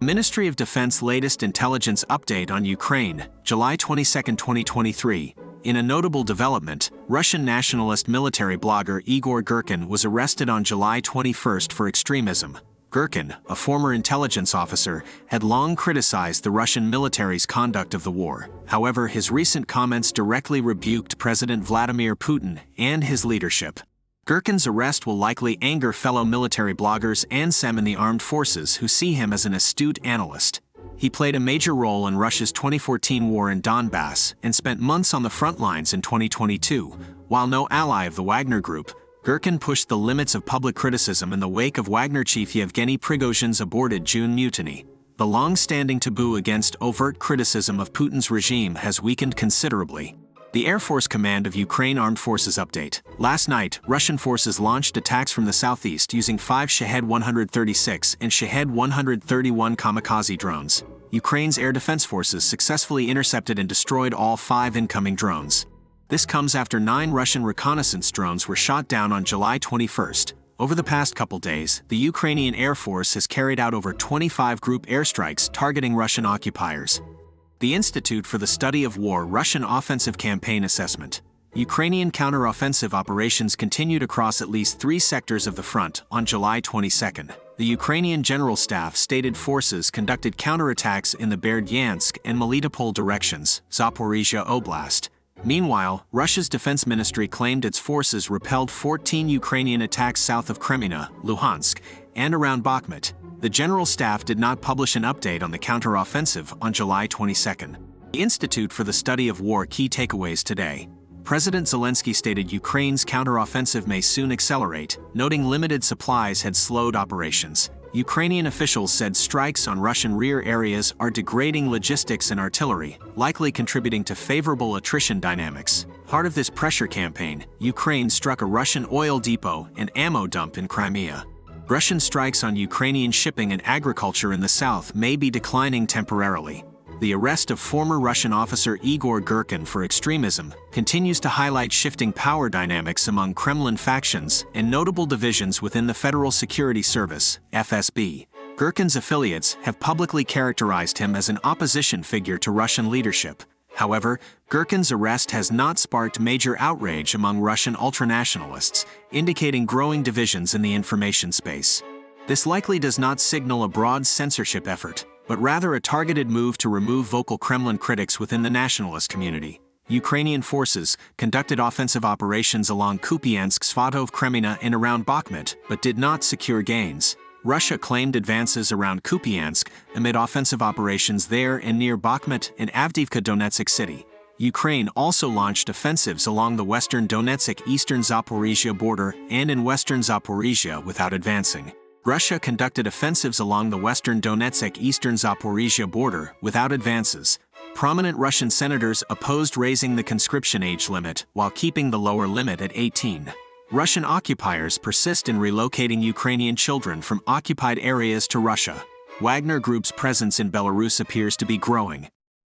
Ministry of Defense latest intelligence update on Ukraine, July 22, 2023. In a notable development, Russian nationalist military blogger Igor Girkin was arrested on July 21 for extremism. Girkin, a former intelligence officer, had long criticized the Russian military's conduct of the war. However, his recent comments directly rebuked President Vladimir Putin and his leadership. Girkin's arrest will likely anger fellow military bloggers and some in the armed forces who see him as an astute analyst. He played a major role in Russia's 2014 war in Donbass and spent months on the front lines in 2022. While no ally of the Wagner Group, Girkin pushed the limits of public criticism in the wake of Wagner chief Yevgeny Prigozhin's aborted June mutiny. The long-standing taboo against overt criticism of Putin's regime has weakened considerably. The Air Force Command of Ukraine Armed Forces update. Last night, Russian forces launched attacks from the southeast using 5 Shahed-136 and Shahed-131 kamikaze drones. Ukraine's air defense forces successfully intercepted and destroyed all 5 incoming drones. This comes after 9 Russian reconnaissance drones were shot down on July 21. Over the past couple days, the Ukrainian Air Force has carried out over 25 group airstrikes targeting Russian occupiers. The Institute for the Study of War Russian Offensive Campaign Assessment. Ukrainian counteroffensive operations continued across at least 3 sectors of the front on July 22. The Ukrainian General Staff stated forces conducted counterattacks in the Berdyansk and Melitopol directions, Zaporizhia Oblast. Meanwhile, Russia's Defense Ministry claimed its forces repelled 14 Ukrainian attacks south of Kreminna, Luhansk, and around Bakhmut. The General Staff did not publish an update on the counteroffensive on July 22. The Institute for the Study of War key takeaways today. President Zelensky stated Ukraine's counteroffensive may soon accelerate, noting limited supplies had slowed operations. Ukrainian officials said strikes on Russian rear areas are degrading logistics and artillery, likely contributing to favorable attrition dynamics. Part of this pressure campaign, Ukraine struck a Russian oil depot and ammo dump in Crimea. Russian strikes on Ukrainian shipping and agriculture in the south may be declining temporarily. The arrest of former Russian officer Igor Girkin for extremism continues to highlight shifting power dynamics among Kremlin factions and notable divisions within the Federal Security Service, FSB. Girkin's affiliates have publicly characterized him as an opposition figure to Russian leadership. However, Girkin's arrest has not sparked major outrage among Russian ultranationalists, indicating growing divisions in the information space. This likely does not signal a broad censorship effort, but rather a targeted move to remove vocal Kremlin critics within the nationalist community. Ukrainian forces conducted offensive operations along Kupiansk, Svatov, Kreminna, and around Bakhmut, but did not secure gains. Russia claimed advances around Kupiansk amid offensive operations there and near Bakhmut and Avdiivka Donetsk city. Ukraine also launched offensives along the western Donetsk-eastern Zaporizhia border and in western Zaporizhia without advancing. Russia conducted offensives along the western Donetsk-eastern Zaporizhia border without advances. Prominent Russian senators opposed raising the conscription age limit while keeping the lower limit at 18. Russian occupiers persist in relocating Ukrainian children from occupied areas to Russia. Wagner Group's presence in Belarus appears to be growing.